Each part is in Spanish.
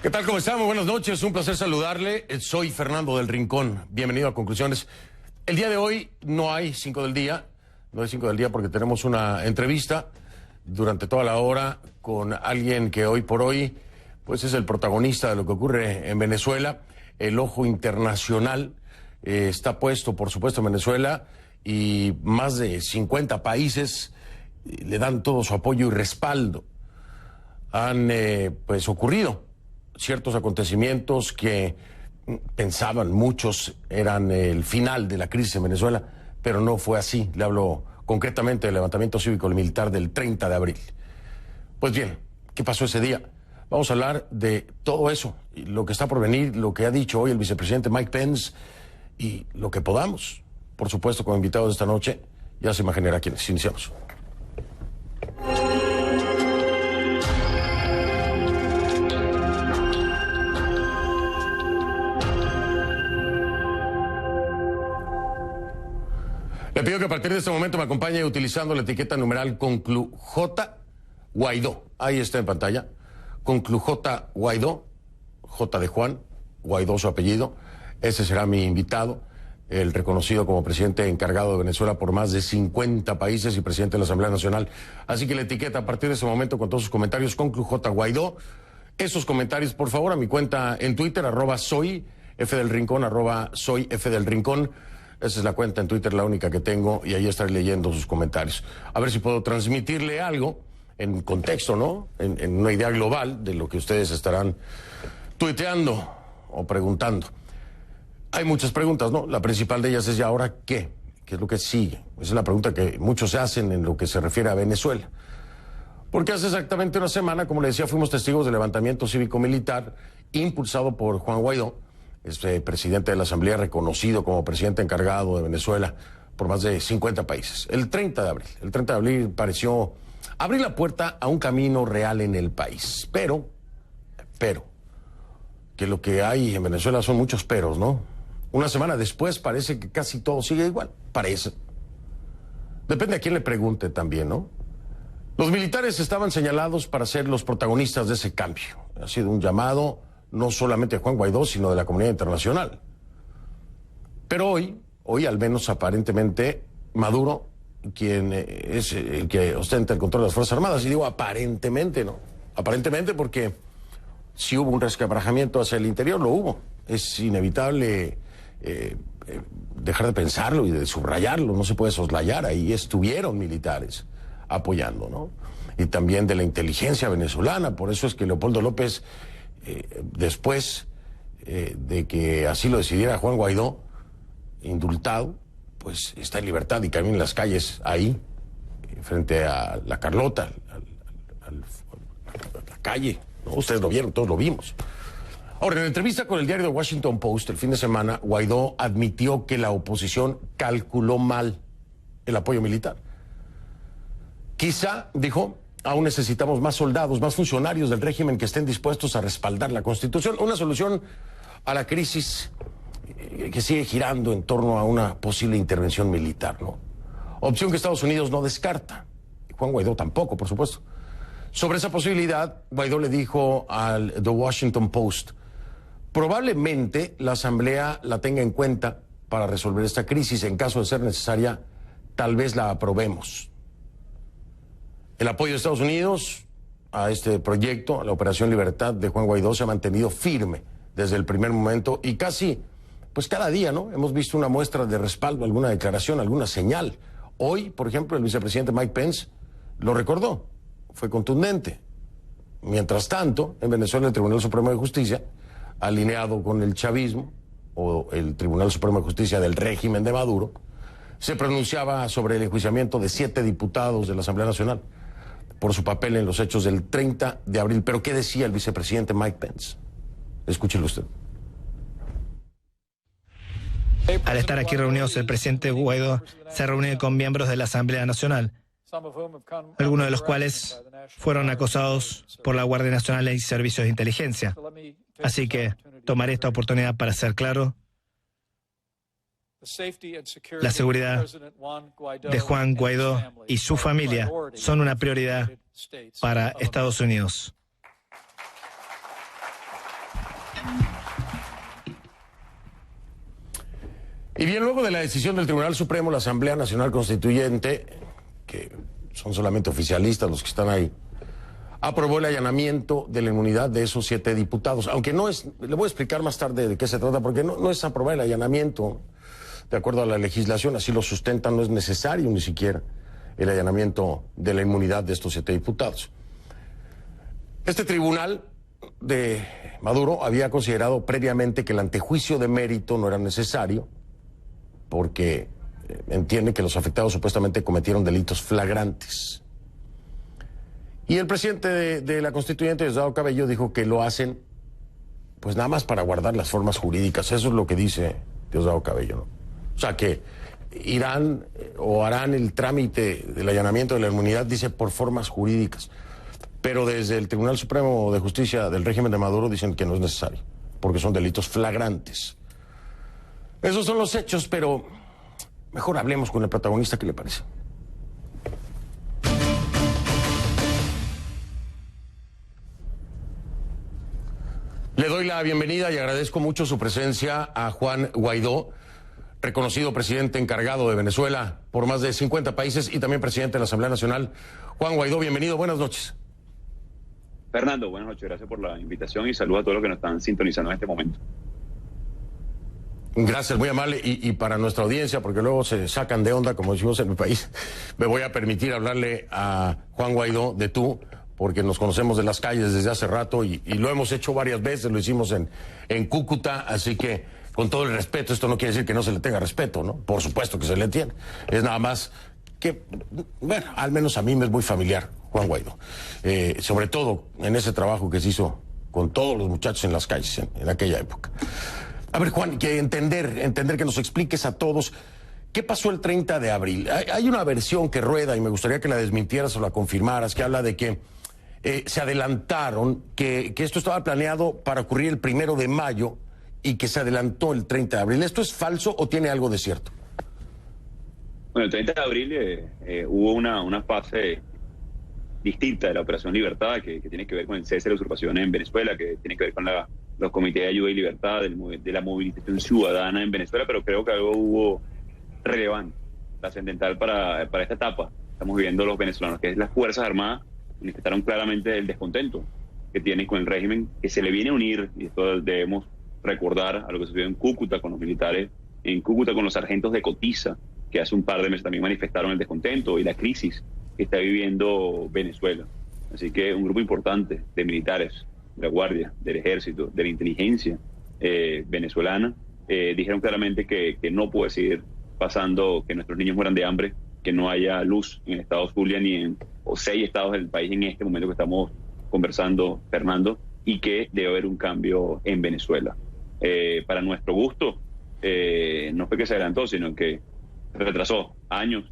¿Qué tal? ¿Cómo estamos? Buenas noches, un placer saludarle. Soy Fernando del Rincón. Bienvenido a Conclusiones. El día de hoy no hay 5 del día, porque tenemos una entrevista durante toda la hora con alguien que hoy por hoy pues es el protagonista de lo que ocurre en Venezuela. El ojo internacional está puesto, por supuesto, en Venezuela, y más de 50 países le dan todo su apoyo y respaldo. Han pues ocurrido ciertos acontecimientos que pensaban muchos eran el final de la crisis en Venezuela, pero no fue así. Le hablo concretamente del levantamiento cívico-militar del 30 de abril. Pues bien, ¿qué pasó ese día? Vamos a hablar de todo eso, lo que está por venir, lo que ha dicho hoy el vicepresidente Mike Pence y lo que podamos. Por supuesto, como invitados de esta noche, ya se imaginará quiénes. Iniciamos. Le pido que a partir de este momento me acompañe utilizando la etiqueta numeral ConcluJ Guaidó. Ahí está en pantalla. ConcluJ Guaidó, J de Juan, Guaidó su apellido. Ese será mi invitado, el reconocido como presidente encargado de Venezuela por más de 50 países y presidente de la Asamblea Nacional. Así que la etiqueta a partir de ese momento con todos sus comentarios, ConcluJ Guaidó. Esos comentarios, por favor, a mi cuenta en Twitter, @soyfdelrincón, @soyfdelrincón. Esa es la cuenta en Twitter, la única que tengo, y ahí estaré leyendo sus comentarios. A ver si puedo transmitirle algo en contexto, ¿no? En una idea global de lo que ustedes estarán tuiteando o preguntando. Hay muchas preguntas, ¿no? La principal de ellas es: ¿y ahora qué? ¿Qué es lo que sigue? Esa es la pregunta que muchos se hacen en lo que se refiere a Venezuela. Porque hace exactamente una semana, como le decía, fuimos testigos del levantamiento cívico-militar impulsado por Juan Guaidó, presidente de la Asamblea, reconocido como presidente encargado de Venezuela por más de 50 países. El 30 de abril. El 30 de abril pareció abrir la puerta a un camino real en el país. Pero, que lo que hay en Venezuela son muchos peros, ¿no? Una semana después parece que casi todo sigue igual. Parece. Depende a quién le pregunte también, ¿no? Los militares estaban señalados para ser los protagonistas de ese cambio. Ha sido un llamado no solamente de Juan Guaidó, sino de la comunidad internacional. Pero hoy al menos aparentemente, Maduro, quien es el que ostenta el control de las Fuerzas Armadas, y digo aparentemente, ¿no? Aparentemente porque si hubo un resquebrajamiento hacia el interior, lo hubo. Es inevitable dejar de pensarlo y de subrayarlo, no se puede soslayar. Ahí estuvieron militares apoyando, ¿no? Y también de la inteligencia venezolana. Por eso es que Leopoldo López, después de que así lo decidiera Juan Guaidó, indultado, pues está en libertad y camina en las calles ahí, frente a la Carlota, a la calle, ¿no? Ustedes lo vieron, todos lo vimos. Ahora, en la entrevista con el diario The Washington Post el fin de semana, Guaidó admitió que la oposición calculó mal el apoyo militar. Quizá, dijo, aún necesitamos más soldados, más funcionarios del régimen que estén dispuestos a respaldar la Constitución. Una solución a la crisis que sigue girando en torno a una posible intervención militar, ¿no? Opción que Estados Unidos no descarta. Juan Guaidó tampoco, por supuesto. Sobre esa posibilidad, Guaidó le dijo al The Washington Post: probablemente la Asamblea la tenga en cuenta para resolver esta crisis. En caso de ser necesaria, tal vez la aprobemos. El apoyo de Estados Unidos a este proyecto, a la Operación Libertad de Juan Guaidó, se ha mantenido firme desde el primer momento y casi, pues cada día, ¿no? Hemos visto una muestra de respaldo, alguna declaración, alguna señal. Hoy, por ejemplo, el vicepresidente Mike Pence lo recordó, fue contundente. Mientras tanto, en Venezuela el Tribunal Supremo de Justicia, alineado con el chavismo, o el Tribunal Supremo de Justicia del régimen de Maduro, se pronunciaba sobre el enjuiciamiento de 7 diputados de la Asamblea Nacional por su papel en los hechos del 30 de abril. Pero ¿qué decía el vicepresidente Mike Pence? Escúchelo usted. Al estar aquí reunidos, el presidente Guaidó se reúne con miembros de la Asamblea Nacional, algunos de los cuales fueron acosados por la Guardia Nacional y servicios de inteligencia. Así que tomaré esta oportunidad para ser claro: la seguridad de Juan Guaidó y su familia son una prioridad para Estados Unidos. Y bien, luego de la decisión del Tribunal Supremo, la Asamblea Nacional Constituyente, que son solamente oficialistas los que están ahí, aprobó el allanamiento de la inmunidad de esos 7 diputados. Aunque no es, le voy a explicar más tarde de qué se trata, porque no es aprobar el allanamiento. De acuerdo a la legislación, así lo sustentan, no es necesario ni siquiera el allanamiento de la inmunidad de estos 7 diputados. Este tribunal de Maduro había considerado previamente que el antejuicio de mérito no era necesario, porque entiende que los afectados supuestamente cometieron delitos flagrantes. Y el presidente de la Constituyente, Diosdado Cabello, dijo que lo hacen pues nada más para guardar las formas jurídicas. Eso es lo que dice Diosdado Cabello, ¿no? O sea, que irán o harán el trámite del allanamiento de la inmunidad, dice, por formas jurídicas. Pero desde el Tribunal Supremo de Justicia del régimen de Maduro dicen que no es necesario, porque son delitos flagrantes. Esos son los hechos, pero mejor hablemos con el protagonista, ¿qué le parece? Le doy la bienvenida y agradezco mucho su presencia a Juan Guaidó, reconocido presidente encargado de Venezuela por más de 50 países y también presidente de la Asamblea Nacional. Juan Guaidó, bienvenido, buenas noches. Fernando, buenas noches, gracias por la invitación y saludos a todos los que nos están sintonizando en este momento. Gracias, muy amable. Y para nuestra audiencia, porque luego se sacan de onda, como decimos en mi país, me voy a permitir hablarle a Juan Guaidó de tú, porque nos conocemos de las calles desde hace rato y lo hemos hecho varias veces, lo hicimos en Cúcuta, así que con todo el respeto, esto no quiere decir que no se le tenga respeto, ¿no? Por supuesto que se le tiene. Es nada más que, bueno, al menos a mí me es muy familiar Juan Guaidó. Sobre todo en ese trabajo que se hizo con todos los muchachos en las calles en aquella época. A ver, Juan, que entender que nos expliques a todos qué pasó el 30 de abril. Hay una versión que rueda y me gustaría que la desmintieras o la confirmaras, que habla de que se adelantaron, que esto estaba planeado para ocurrir el 1 de mayo y que se adelantó el 30 de abril. ¿Esto es falso o tiene algo de cierto? Bueno, el 30 de abril hubo una fase distinta de la Operación Libertad, que tiene que ver con el cese de la usurpación en Venezuela, que tiene que ver con los comités de ayuda y libertad, de la movilización ciudadana en Venezuela, pero creo que algo hubo relevante, trascendental para esta etapa. Estamos viviendo los venezolanos, que es las Fuerzas Armadas, manifestaron claramente el descontento que tienen con el régimen, que se le viene a unir, y esto debemos recordar a lo que sucedió en Cúcuta con los militares, en Cúcuta con los sargentos de Cotiza, que hace un par de meses también manifestaron el descontento y la crisis que está viviendo Venezuela. Así que un grupo importante de militares, de la Guardia, del Ejército, de la inteligencia venezolana, dijeron claramente que no puede seguir pasando que nuestros niños mueran de hambre, que no haya luz en el estado Zulia ni en 6 estados del país en este momento que estamos conversando, Fernando, y que debe haber un cambio en Venezuela. Para nuestro gusto, no fue que se adelantó, sino que retrasó años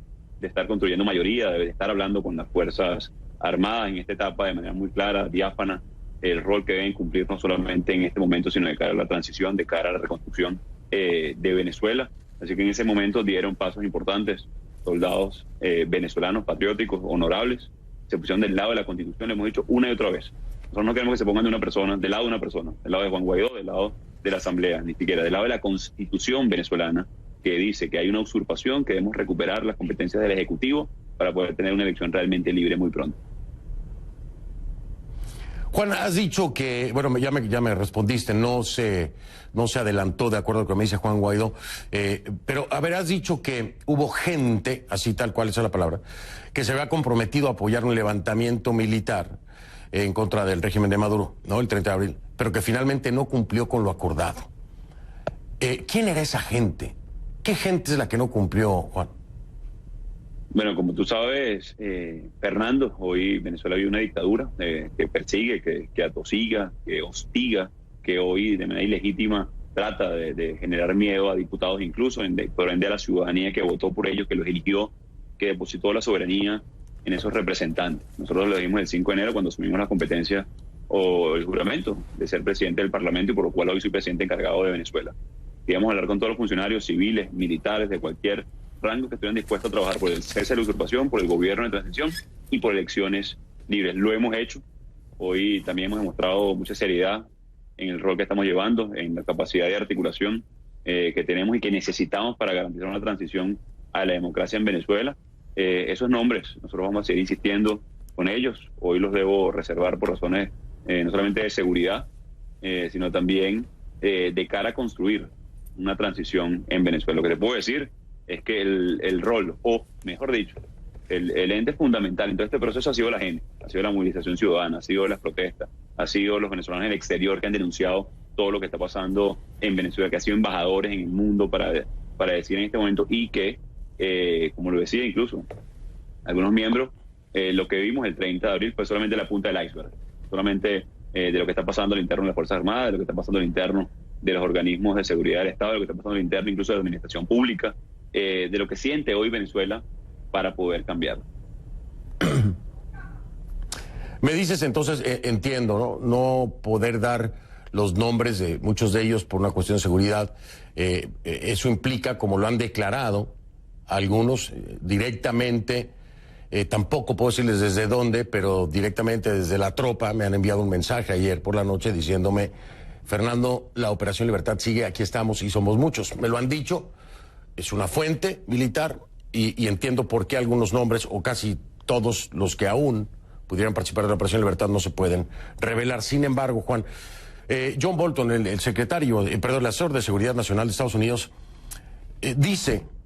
de estar construyendo mayoría, de estar hablando con las Fuerzas Armadas en esta etapa de manera muy clara, diáfana, el rol que deben cumplir no solamente en este momento, sino de cara a la transición, de cara a la reconstrucción de Venezuela. Así que en ese momento dieron pasos importantes, soldados venezolanos, patrióticos, honorables, se pusieron del lado de la Constitución, lo hemos dicho una y otra vez. Nosotros no queremos que se pongan de del lado de una persona, del lado de Juan Guaidó, del lado de la Asamblea, ni siquiera del lado de la Constitución venezolana, que dice que hay una usurpación, que debemos recuperar las competencias del Ejecutivo para poder tener una elección realmente libre muy pronto. Juan, has dicho que, bueno, ya me respondiste, no se adelantó de acuerdo con lo que me dice Juan Guaidó, pero a ver, has dicho que hubo gente, así tal cual es la palabra, que se había comprometido a apoyar un levantamiento militar en contra del régimen de Maduro, ¿no? El 30 de abril, pero que finalmente no cumplió con lo acordado. ¿Quién era esa gente? ¿Qué gente es la que no cumplió, Juan? Bueno, como tú sabes, Fernando, hoy Venezuela vive una dictadura que persigue, que atosiga, que hostiga, que hoy de manera ilegítima trata de generar miedo a diputados, incluso por ende a la ciudadanía que votó por ellos, que los eligió, que depositó la soberanía en esos representantes. Nosotros lo dijimos el 5 de enero cuando asumimos la competencia o el juramento de ser presidente del Parlamento, y por lo cual hoy soy presidente encargado de Venezuela. Íbamos a hablar con todos los funcionarios civiles, militares, de cualquier rango que estuvieran dispuestos a trabajar por el cese de la usurpación, por el gobierno de transición y por elecciones libres. Lo hemos hecho. Hoy también hemos demostrado mucha seriedad en el rol que estamos llevando, en la capacidad de articulación que tenemos y que necesitamos para garantizar una transición a la democracia en Venezuela. Esos nombres, nosotros vamos a seguir insistiendo con ellos. Hoy los debo reservar por razones no solamente de seguridad, sino también de cara a construir una transición en Venezuela. Lo que te puedo decir es que el rol, o mejor dicho, el ente fundamental en todo este proceso ha sido la gente, ha sido la movilización ciudadana, ha sido las protestas, ha sido los venezolanos en el exterior que han denunciado todo lo que está pasando en Venezuela, que han sido embajadores en el mundo para decir en este momento, y que, como lo decía incluso algunos miembros, lo que vimos el 30 de abril fue solamente la punta del iceberg, solamente de lo que está pasando al interno de las Fuerzas Armadas, de lo que está pasando al interno de los organismos de seguridad del Estado, de lo que está pasando al interno incluso de la administración pública, de lo que siente hoy Venezuela para poder cambiarlo. Me dices entonces, entiendo, no poder dar los nombres de muchos de ellos por una cuestión de seguridad. Eso implica, como lo han declarado algunos directamente, tampoco puedo decirles desde dónde, pero directamente desde la tropa me han enviado un mensaje ayer por la noche diciéndome: Fernando, la Operación Libertad sigue, aquí estamos y somos muchos. Me lo han dicho, es una fuente militar y entiendo por qué algunos nombres, o casi todos los que aún pudieran participar de la Operación Libertad, no se pueden revelar. Sin embargo, Juan, John Bolton, el secretario, el asesor de Seguridad Nacional de Estados Unidos,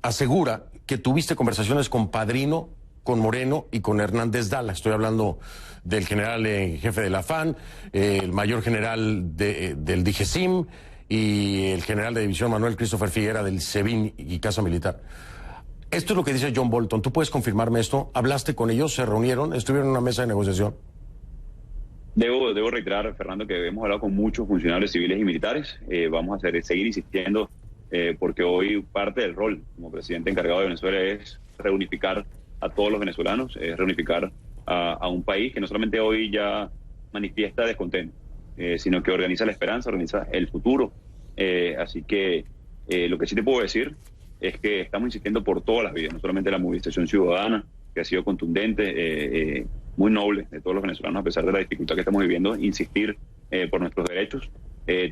asegura que tuviste conversaciones con Padrino, con Moreno y con Hernández Dala. Estoy hablando del general jefe de la FAN, el mayor general del DIGESIM y el general de división Manuel Christopher Figuera del SEBIN y Casa Militar. Esto es lo que dice John Bolton. ¿Tú puedes confirmarme esto? ¿Hablaste con ellos? ¿Se reunieron? ¿Estuvieron en una mesa de negociación? Debo reiterar, Fernando, que hemos hablado con muchos funcionarios civiles y militares. Vamos a seguir insistiendo porque hoy parte del rol como presidente encargado de Venezuela es reunificar a todos los venezolanos, es reunificar a un país que no solamente hoy ya manifiesta descontento, sino que organiza la esperanza, organiza el futuro. Así que lo que sí te puedo decir es que estamos insistiendo por todas las vías, no solamente la movilización ciudadana, que ha sido contundente, muy noble de todos los venezolanos, a pesar de la dificultad que estamos viviendo, insistir por nuestros derechos,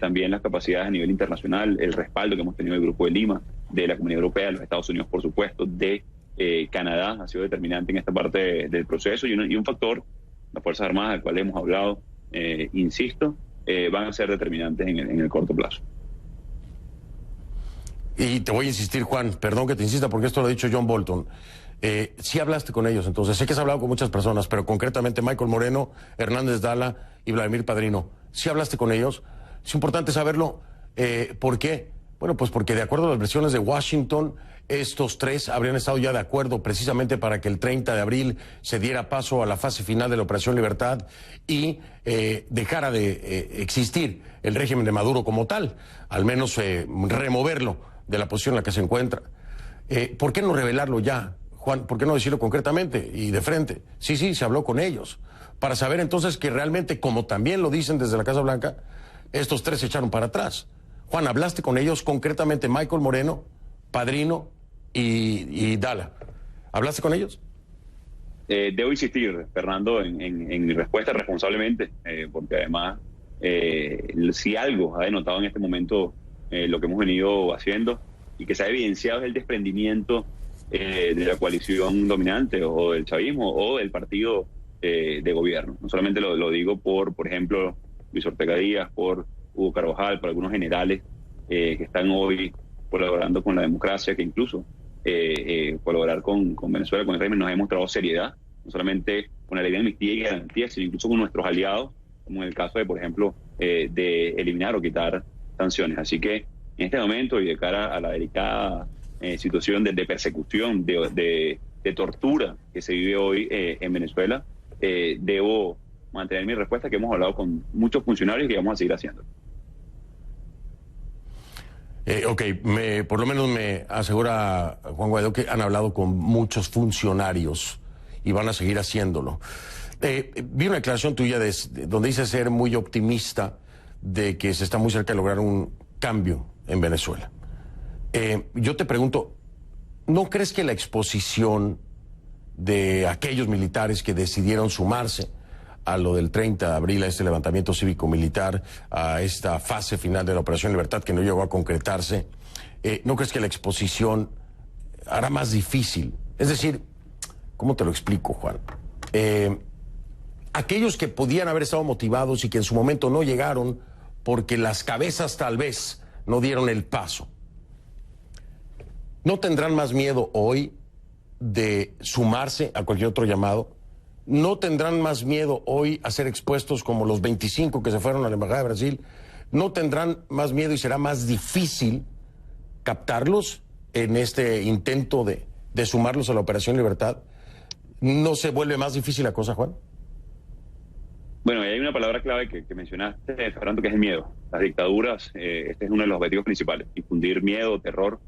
también las capacidades a nivel internacional, el respaldo que hemos tenido del Grupo de Lima, de la Comunidad Europea, de los Estados Unidos, por supuesto, de Canadá, ha sido determinante en esta parte del proceso, y un factor, las Fuerzas Armadas, del cual hemos hablado, insisto, van a ser determinantes en el corto plazo. Y te voy a insistir, Juan, perdón que te insista porque esto lo ha dicho John Bolton. Sí hablaste con ellos, entonces sé que has hablado con muchas personas, pero concretamente Michael Moreno, Hernández Dala y Vladimir Padrino. ¿Sí hablaste con ellos? Es importante saberlo. ¿Por qué? Bueno, pues porque de acuerdo a las versiones de Washington, estos tres habrían estado ya de acuerdo precisamente para que el 30 de abril se diera paso a la fase final de la Operación Libertad y dejara de existir el régimen de Maduro como tal, al menos removerlo de la posición en la que se encuentra. ¿Por qué no revelarlo ya, Juan? ¿Por qué no decirlo concretamente y de frente? Sí, se habló con ellos, para saber entonces que realmente, como también lo dicen desde la Casa Blanca, estos tres se echaron para atrás. Juan, ¿hablaste con ellos concretamente, Michael Moreno, Padrino y Dala? ¿Hablaste con ellos? Debo insistir, Fernando, en mi respuesta responsablemente, porque además, si algo ha denotado en este momento lo que hemos venido haciendo y que se ha evidenciado es el desprendimiento de la coalición dominante o del chavismo o del partido de gobierno. No solamente lo digo por ejemplo, Luis Ortega Díaz, por Hugo Carvajal, por algunos generales que están hoy colaborando con la democracia, que incluso colaborar con Venezuela, con el régimen, nos ha demostrado seriedad, no solamente con la ley de amnistía y garantía, sino incluso con nuestros aliados, como en el caso de, por ejemplo, de eliminar o quitar sanciones. Así que en este momento y de cara a la delicada situación de persecución, de tortura que se vive hoy en Venezuela, debo mantener mi respuesta, que hemos hablado con muchos funcionarios y vamos a seguir haciendo. Por lo menos me asegura Juan Guaidó que han hablado con muchos funcionarios y van a seguir haciéndolo. Vi una declaración tuya donde dices ser muy optimista de que se está muy cerca de lograr un cambio en Venezuela. Yo te pregunto, ¿no crees que la exposición de aquellos militares que decidieron sumarse a lo del 30 de abril, a este levantamiento cívico-militar, a esta fase final de la Operación Libertad que no llegó a concretarse, ¿no crees que la exposición hará más difícil? Es decir, ¿cómo te lo explico, Juan? Aquellos que podían haber estado motivados y que en su momento no llegaron porque las cabezas tal vez no dieron el paso, ¿no tendrán más miedo hoy de sumarse a cualquier otro llamado? ¿No tendrán más miedo hoy a ser expuestos como los 25 que se fueron a la Embajada de Brasil? ¿No tendrán más miedo y será más difícil captarlos en este intento de sumarlos a la Operación Libertad? ¿No se vuelve más difícil la cosa, Juan? Bueno, hay una palabra clave que mencionaste, Fernando, que es el miedo. Las dictaduras, este es uno de los objetivos principales, infundir miedo, terror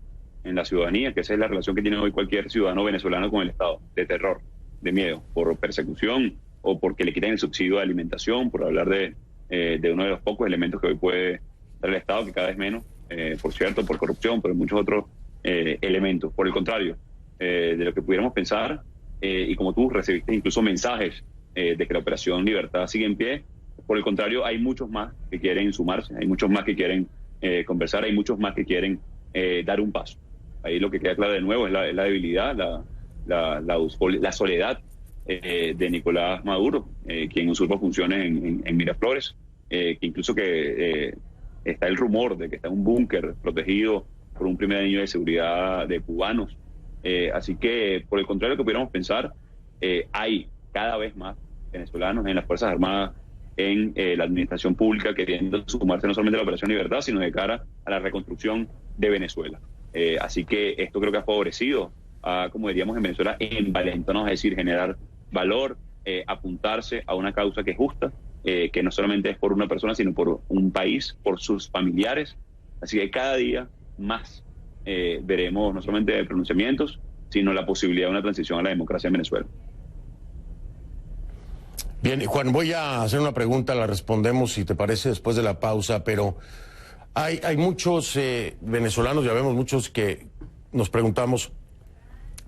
en la ciudadanía, que esa es la relación que tiene hoy cualquier ciudadano venezolano con el Estado, de terror, de miedo, por persecución o porque le quitan el subsidio de alimentación, por hablar de uno de los pocos elementos que hoy puede dar el Estado, que cada vez menos, por cierto, por corrupción, pero muchos otros elementos. Por el contrario, de lo que pudiéramos pensar, y como tú recibiste incluso mensajes de que la Operación Libertad sigue en pie, por el contrario, hay muchos más que quieren sumarse, hay muchos más que quieren conversar, hay muchos más que quieren dar un paso. Ahí lo que queda claro de nuevo es la debilidad, la soledad de Nicolás Maduro, quien usurpa funciones en Miraflores, que incluso que está el rumor de que está en un búnker protegido por un primer año de seguridad de cubanos. Así que, por el contrario de lo que pudiéramos pensar, hay cada vez más venezolanos en las Fuerzas Armadas, en la administración pública, queriendo sumarse no solamente a la Operación Libertad, sino de cara a la reconstrucción de Venezuela. Así que esto creo que ha favorecido a, como diríamos en Venezuela, envalentonarnos, es decir, generar valor, apuntarse a una causa que es justa, que no solamente es por una persona, sino por un país, por sus familiares. Así que cada día más veremos no solamente pronunciamientos, sino la posibilidad de una transición a la democracia en Venezuela. Bien, Juan, voy a hacer una pregunta, la respondemos, si te parece, después de la pausa, pero hay muchos venezolanos, ya vemos muchos que nos preguntamos,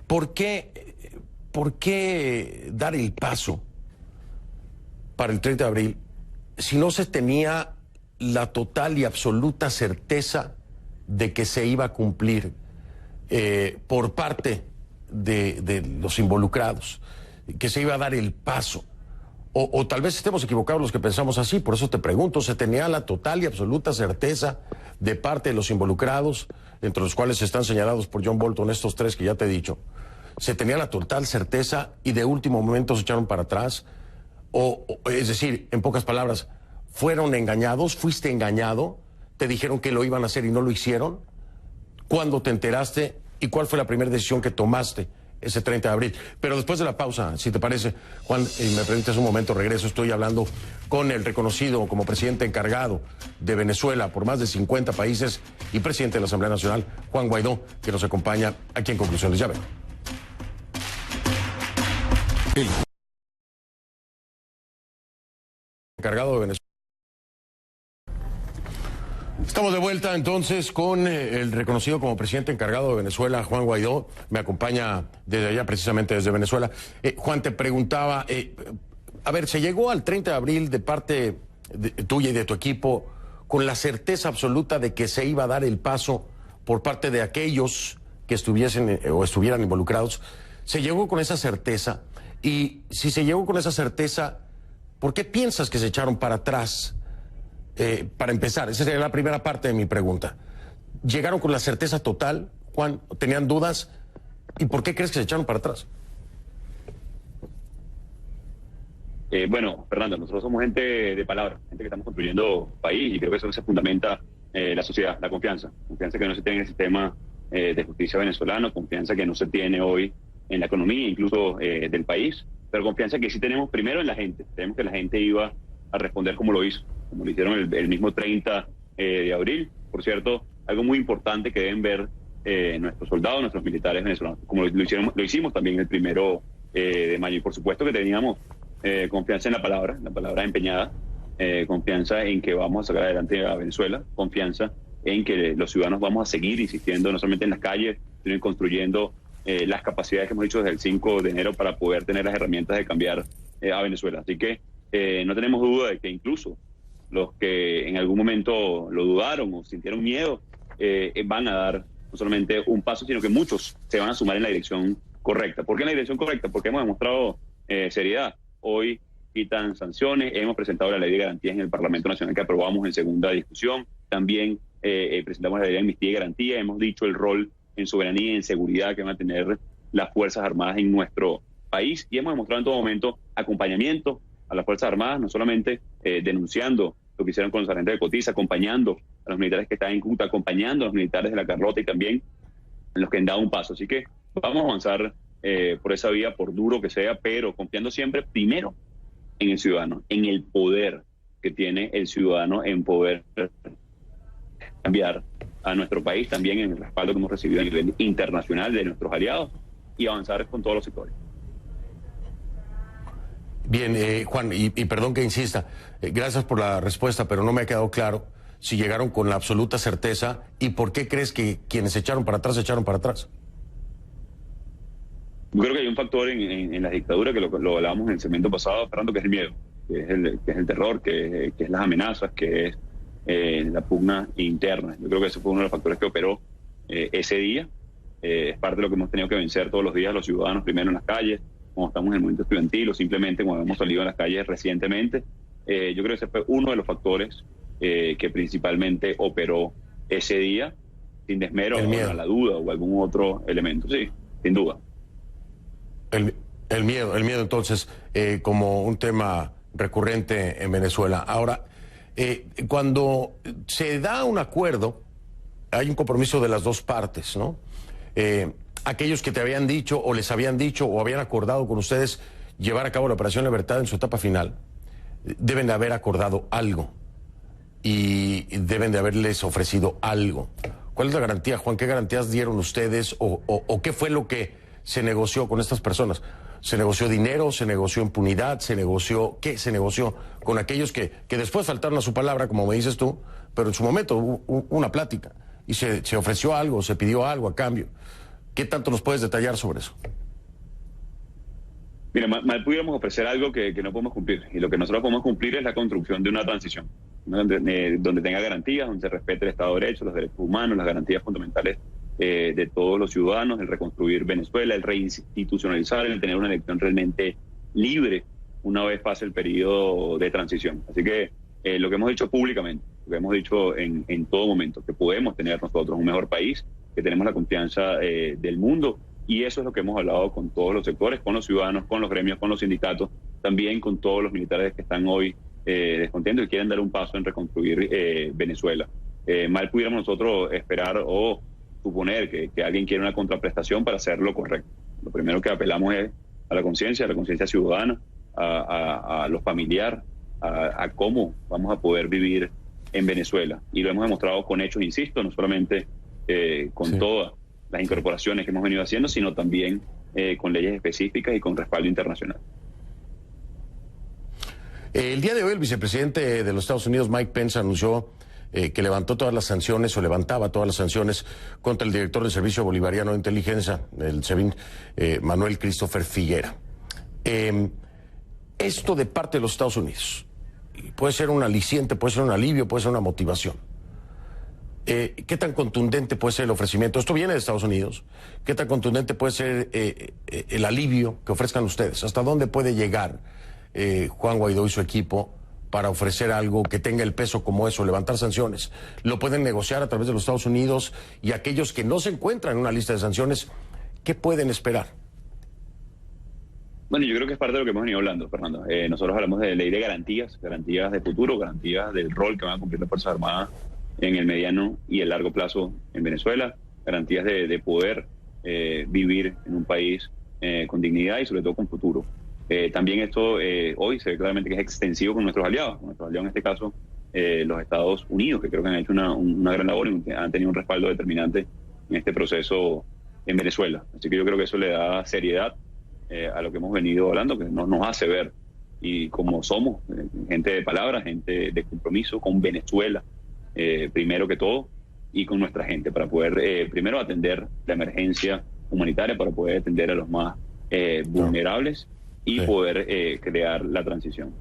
¿por qué dar el paso para el 30 de abril si no se tenía la total y absoluta certeza de que se iba a cumplir por parte de los involucrados, que se iba a dar el paso? O tal vez estemos equivocados los que pensamos así, por eso te pregunto, ¿se tenía la total y absoluta certeza de parte de los involucrados, entre los cuales están señalados por John Bolton estos tres que ya te he dicho? ¿Se tenía la total certeza y de último momento se echaron para atrás? Es decir, en pocas palabras, ¿fueron engañados? ¿Fuiste engañado? ¿Te dijeron que lo iban a hacer y no lo hicieron? ¿Cuándo te enteraste? ¿Y cuál fue la primera decisión que tomaste ese 30 de abril? Pero después de la pausa, si te parece, Juan, me permites un momento, regreso. Estoy hablando con el reconocido como presidente encargado de Venezuela por más de 50 países y presidente de la Asamblea Nacional, Juan Guaidó, que nos acompaña aquí en Conclusiones. Ya ven. El encargado de Venezuela. Estamos de vuelta entonces con el reconocido como presidente encargado de Venezuela, Juan Guaidó. Me acompaña desde allá, precisamente desde Venezuela. Juan, te preguntaba, a ver, se llegó al 30 de abril de parte tuya y de tu equipo con la certeza absoluta de que se iba a dar el paso por parte de aquellos que estuviesen o estuvieran involucrados. ¿Se llegó con esa certeza? Y si se llegó con esa certeza, ¿por qué piensas que se echaron para atrás? Para empezar, esa sería la primera parte de mi pregunta. ¿Llegaron con la certeza total, Juan? ¿Tenían dudas? ¿Y por qué crees que se echaron para atrás? Bueno, Fernando, nosotros somos gente de palabra, gente que estamos construyendo país, y creo que eso se fundamenta la sociedad, la confianza que no se tiene en el sistema de justicia venezolano, confianza que no se tiene hoy en la economía incluso del país, pero confianza que sí tenemos primero en la gente. Tenemos que la gente iba a responder como lo hizo, como lo hicieron el mismo 30 de abril. Por cierto, algo muy importante que deben ver nuestros soldados, nuestros militares venezolanos, como lo hicimos también el 1 de mayo. Y por supuesto que teníamos confianza en la palabra empeñada, confianza en que vamos a sacar adelante a Venezuela, confianza en que los ciudadanos vamos a seguir insistiendo no solamente en las calles, sino en construyendo las capacidades que hemos dicho desde el 5 de enero para poder tener las herramientas de cambiar a Venezuela. Así que no tenemos duda de que incluso los que en algún momento lo dudaron o sintieron miedo, van a dar no solamente un paso, sino que muchos se van a sumar en la dirección correcta. ¿Por qué en la dirección correcta? Porque hemos demostrado seriedad. Hoy quitan sanciones, hemos presentado la ley de garantías en el Parlamento Nacional que aprobamos en segunda discusión, también presentamos la ley de amnistía y garantía, hemos dicho el rol en soberanía y en seguridad que van a tener las Fuerzas Armadas en nuestro país, y hemos demostrado en todo momento acompañamiento a las Fuerzas Armadas, no solamente denunciando lo que hicieron con los sargentos de Cotiza, acompañando a los militares que están en Cuta, acompañando a los militares de la Carlota y también a los que han dado un paso. Así que vamos a avanzar por esa vía, por duro que sea, pero confiando siempre primero en el ciudadano, en el poder que tiene el ciudadano en poder cambiar a nuestro país, también en el respaldo que hemos recibido a nivel internacional de nuestros aliados, y avanzar con todos los sectores. Bien, Juan, y perdón que insista, gracias por la respuesta, pero no me ha quedado claro si llegaron con la absoluta certeza y por qué crees que quienes se echaron para atrás. Yo creo que hay un factor en la dictadura que lo hablábamos en el segmento pasado, Fernando, que es el miedo, que es el terror, que es las amenazas, que es la pugna interna. Yo creo que ese fue uno de los factores que operó ese día. Es parte de lo que hemos tenido que vencer todos los días los ciudadanos, primero en las calles, cuando estamos en el movimiento estudiantil o simplemente cuando hemos salido a las calles recientemente. Yo creo que ese fue uno de los factores que principalmente operó ese día, sin desmero a la duda o algún otro elemento. Sí, sin duda. El miedo entonces, como un tema recurrente en Venezuela. Ahora, cuando se da un acuerdo, hay un compromiso de las dos partes, ¿no? Aquellos que te habían dicho o les habían dicho o habían acordado con ustedes llevar a cabo la Operación Libertad en su etapa final, deben de haber acordado algo y deben de haberles ofrecido algo. ¿Cuál es la garantía, Juan? ¿Qué garantías dieron ustedes o qué fue lo que se negoció con estas personas? ¿Se negoció dinero? ¿Se negoció impunidad? ¿Qué se negoció con aquellos que después faltaron a su palabra, como me dices tú, pero en su momento hubo una plática y se ofreció algo, se pidió algo a cambio? ¿Qué tanto nos puedes detallar sobre eso? Mira, mal pudiéramos ofrecer algo que no podemos cumplir, y lo que nosotros podemos cumplir es la construcción de una transición, donde tenga garantías, donde se respete el Estado de Derecho, los derechos humanos, las garantías fundamentales de todos los ciudadanos, el reconstruir Venezuela, el reinstitucionalizar, el tener una elección realmente libre una vez pase el periodo de transición. Así que lo que hemos dicho públicamente, lo que hemos dicho en todo momento, que podemos tener nosotros un mejor país, que tenemos la confianza del mundo, y eso es lo que hemos hablado con todos los sectores, con los ciudadanos, con los gremios, con los sindicatos, también con todos los militares que están hoy descontentos y quieren dar un paso en reconstruir Venezuela. Mal pudiéramos nosotros esperar o suponer que alguien quiere una contraprestación para hacer lo correcto. Lo primero que apelamos es a la conciencia ciudadana, a lo familiar, a cómo vamos a poder vivir en Venezuela. Y lo hemos demostrado con hechos, insisto, no solamente con todas las incorporaciones que hemos venido haciendo, sino también con leyes específicas y con respaldo internacional. El día de hoy el vicepresidente de los Estados Unidos, Mike Pence, anunció que levantó todas las sanciones o levantaba todas las sanciones contra el director del Servicio Bolivariano de Inteligencia, el SEBIN, Manuel Christopher Figuera. Esto de parte de los Estados Unidos puede ser un aliciente, puede ser un alivio, puede ser una motivación. ¿Qué tan contundente puede ser el ofrecimiento? Esto viene de Estados Unidos. ¿Qué tan contundente puede ser el alivio que ofrezcan ustedes? ¿Hasta dónde puede llegar Juan Guaidó y su equipo para ofrecer algo que tenga el peso como eso, levantar sanciones? ¿Lo pueden negociar a través de los Estados Unidos? Y aquellos que no se encuentran en una lista de sanciones, ¿qué pueden esperar? Bueno, yo creo que es parte de lo que hemos venido hablando, Fernando. Nosotros hablamos de ley de garantías de futuro, garantías del rol que van a cumplir las Fuerzas Armadas en el mediano y el largo plazo en Venezuela, garantías de poder vivir en un país con dignidad y sobre todo con futuro. También esto hoy se ve claramente que es extensivo con nuestros aliados en este caso los Estados Unidos, que creo que han hecho una gran labor y han tenido un respaldo determinante en este proceso en Venezuela. Así que yo creo que eso le da seriedad a lo que hemos venido hablando, que nos hace ver, y como somos gente de palabra, gente de compromiso con Venezuela, primero que todo, y con nuestra gente, para poder primero atender la emergencia humanitaria, para poder atender a los más vulnerables y poder crear la transición.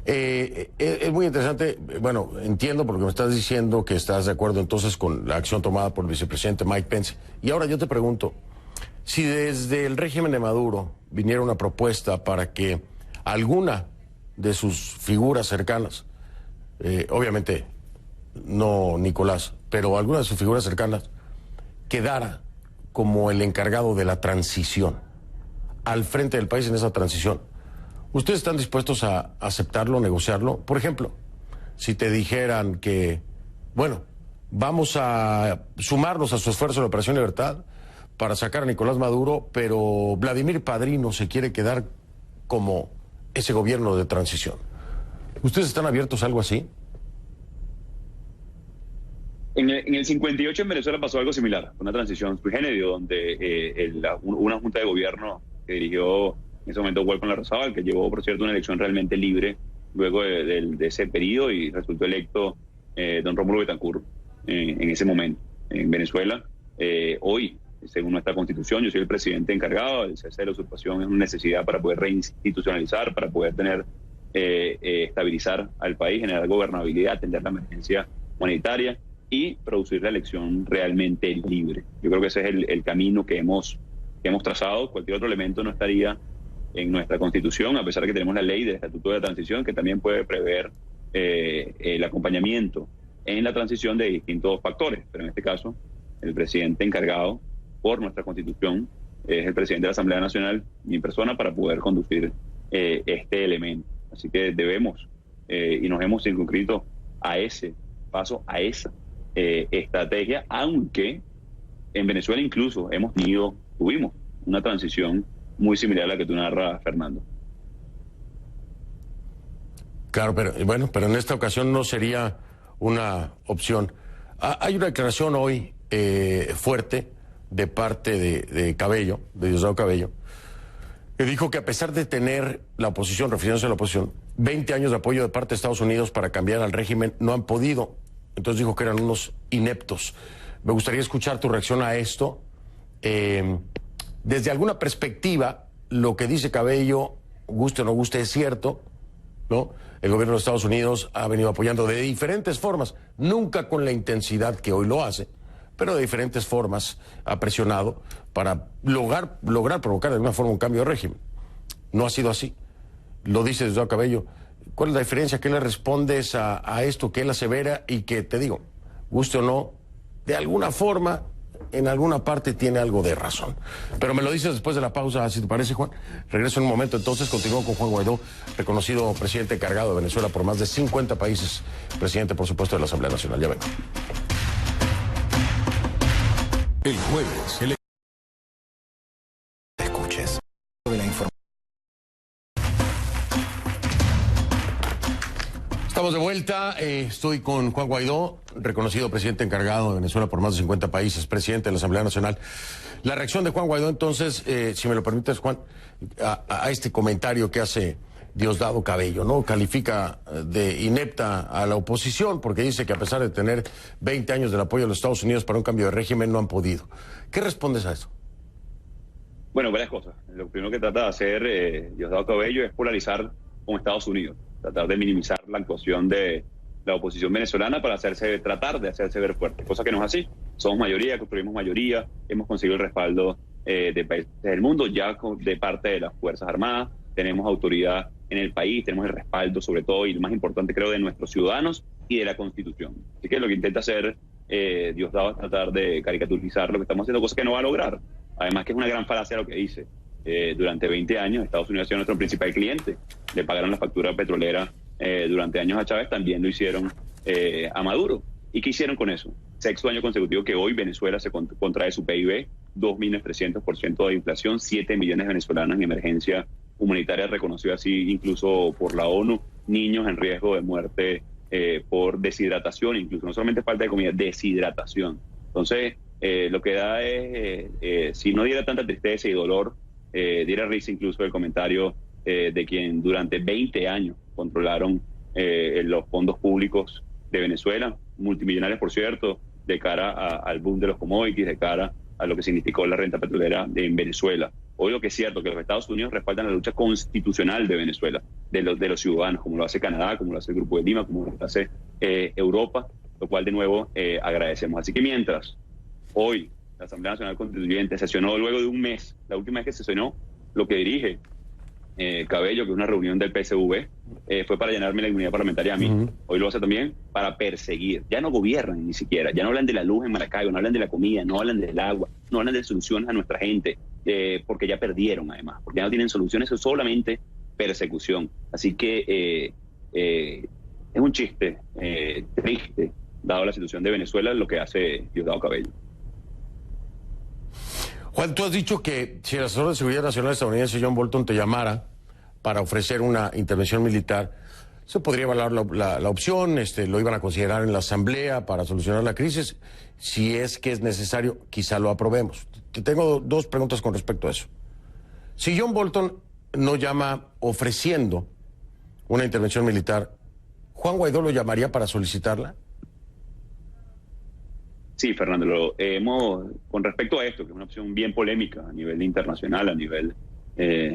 Es muy interesante. Bueno, entiendo porque me estás diciendo que estás de acuerdo entonces con la acción tomada por el vicepresidente Mike Pence. Y ahora yo te pregunto, si desde el régimen de Maduro viniera una propuesta para que alguna de sus figuras cercanas, obviamente no Nicolás, pero alguna de sus figuras cercanas, quedara como el encargado de la transición, al frente del país en esa transición, ¿ustedes están dispuestos a aceptarlo, negociarlo? Por ejemplo, si te dijeran que, bueno, vamos a sumarnos a su esfuerzo de Operación Libertad para sacar a Nicolás Maduro, pero Vladimir Padrino se quiere quedar como ese gobierno de transición. ¿Ustedes están abiertos a algo así? En el 58 en Venezuela pasó algo similar, una transición sui generis, donde una junta de gobierno que dirigió en ese momento Walcott Larrazábal, que llevó, por cierto, una elección realmente libre luego de ese periodo, y resultó electo don Rómulo Betancourt en ese momento en Venezuela. Hoy, según nuestra Constitución, yo soy el presidente encargado. El cese de la usurpación es una necesidad para poder reinstitucionalizar, para poder tener estabilizar al país, generar gobernabilidad, atender la emergencia humanitaria y producir la elección realmente libre. Yo creo que ese es el camino que hemos trazado. Cualquier otro elemento no estaría en nuestra Constitución, a pesar de que tenemos la ley del Estatuto de la Transición, que también puede prever el acompañamiento en la transición de distintos factores. Pero en este caso, el presidente encargado por nuestra Constitución es el presidente de la Asamblea Nacional, mi persona, para poder conducir este elemento. Así que debemos y nos hemos circunscrito a ese paso, a esa estrategia, aunque en Venezuela incluso tuvimos una transición muy similar a la que tú narras, Fernando. Claro, pero en esta ocasión no sería una opción. Hay una declaración hoy fuerte de parte de Cabello, de Diosdado Cabello, que dijo que a pesar de tener la oposición, refiriéndose a la oposición, 20 años de apoyo de parte de Estados Unidos para cambiar al régimen, no han podido. Entonces dijo que eran unos ineptos. Me gustaría escuchar tu reacción a esto. Desde alguna perspectiva, lo que dice Cabello, guste o no guste, es cierto, ¿no? El gobierno de Estados Unidos ha venido apoyando de diferentes formas, nunca con la intensidad que hoy lo hace, pero de diferentes formas ha presionado para lograr provocar de alguna forma un cambio de régimen. No ha sido así. Lo dice Diosdado Cabello. ¿Cuál es la diferencia? ¿Qué le respondes a esto que él asevera y que, te digo, guste o no, de alguna forma, en alguna parte tiene algo de razón? Pero me lo dices después de la pausa, si te parece, Juan. Regreso en un momento, entonces continúo con Juan Guaidó, reconocido presidente encargado de Venezuela por más de 50 países, presidente, por supuesto, de la Asamblea Nacional. Ya vengo. El jueves, escuches de la información. Estamos de vuelta, estoy con Juan Guaidó, reconocido presidente encargado de Venezuela por más de 50 países, presidente de la Asamblea Nacional. La reacción de Juan Guaidó, entonces, si me lo permites, Juan, a este comentario que hace Diosdado Cabello, ¿no? Califica de inepta a la oposición porque dice que a pesar de tener 20 años del apoyo de los Estados Unidos para un cambio de régimen, no han podido. ¿Qué respondes a eso? Bueno, varias cosas. Lo primero que trata de hacer Diosdado Cabello es polarizar con Estados Unidos, tratar de minimizar la actuación de la oposición venezolana para tratar de hacerse ver fuerte, cosa que no es así. Somos mayoría, construimos mayoría, hemos conseguido el respaldo de países del mundo, ya de parte de las Fuerzas Armadas, tenemos autoridad en el país, tenemos el respaldo sobre todo, y lo más importante creo, de nuestros ciudadanos y de la Constitución. Así que lo que intenta hacer Diosdado es tratar de caricaturizar lo que estamos haciendo, cosa que no va a lograr. Además que es una gran falacia lo que dice. Durante 20 años Estados Unidos ha sido nuestro principal cliente. Le pagaron la factura petrolera durante años a Chávez, también lo hicieron a Maduro. ¿Y qué hicieron con eso? 6º año consecutivo que hoy Venezuela se contrae su PIB, 2.300% de inflación, 7 millones de venezolanos en emergencia humanitaria, reconocido así incluso por la ONU, niños en riesgo de muerte por deshidratación, incluso no solamente falta de comida, deshidratación. Entonces, lo que da es, si no diera tanta tristeza y dolor, diera risa incluso el comentario de quien durante 20 años controlaron los fondos públicos de Venezuela, multimillonarios por cierto, de cara al boom de los commodities, de cara a lo que significó la renta petrolera en Venezuela. Hoy lo que es cierto, que los Estados Unidos respaldan la lucha constitucional de Venezuela, de los ciudadanos, como lo hace Canadá, como lo hace el Grupo de Lima, como lo hace Europa, lo cual de nuevo agradecemos. Así que mientras hoy la Asamblea Nacional Constituyente sesionó luego de un mes, la última vez que sesionó, lo que dirige Cabello, que es una reunión del PSV, fue para llenarme la inmunidad parlamentaria a mí. Hoy lo hace también para perseguir. Ya no gobiernan ni siquiera, ya no hablan de la luz en Maracaibo, no hablan de la comida, no hablan del agua, no hablan de soluciones a nuestra gente, porque ya perdieron además, porque ya no tienen soluciones, es solamente persecución. Así que es un chiste triste, dado la situación de Venezuela, lo que hace Diosdado Cabello. Juan, tú has dicho que si el asesor de seguridad nacional estadounidense John Bolton te llamara para ofrecer una intervención militar, se podría evaluar la opción, lo iban a considerar en la Asamblea para solucionar la crisis. Si es que es necesario, quizá lo aprobemos. Te tengo dos preguntas con respecto a eso. Si John Bolton no llama ofreciendo una intervención militar, ¿Juan Guaidó lo llamaría para solicitarla? Sí, Fernando, con respecto a esto, que es una opción bien polémica a nivel internacional, a nivel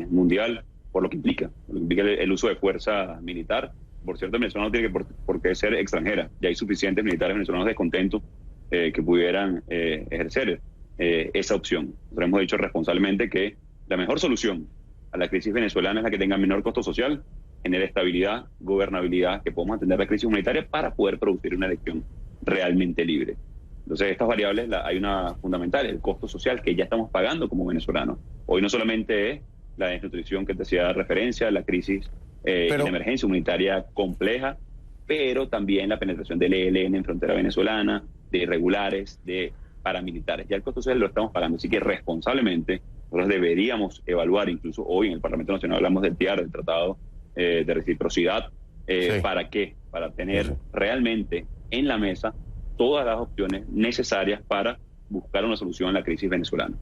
mundial, por lo que implica el uso de fuerza militar. Por cierto, Venezuela no tiene por qué ser extranjera. Ya hay suficientes militares venezolanos descontentos que pudieran ejercer esa opción. Nosotros hemos dicho responsablemente que la mejor solución a la crisis venezolana es la que tenga menor costo social, genere estabilidad, gobernabilidad, que podamos atender la crisis humanitaria para poder producir una elección realmente libre. Entonces, estas variables, hay una fundamental, el costo social que ya estamos pagando como venezolanos. Hoy no solamente es la desnutrición que te hacía referencia, la crisis y la emergencia humanitaria compleja, pero también la penetración del ELN en frontera venezolana, de irregulares, de paramilitares. Ya el costo social lo estamos pagando, así que responsablemente nosotros deberíamos evaluar, incluso hoy en el Parlamento Nacional hablamos del TIAR, del Tratado de Reciprocidad, sí. ¿Para qué? Para tener realmente en la mesa todas las opciones necesarias para buscar una solución a la crisis venezolana.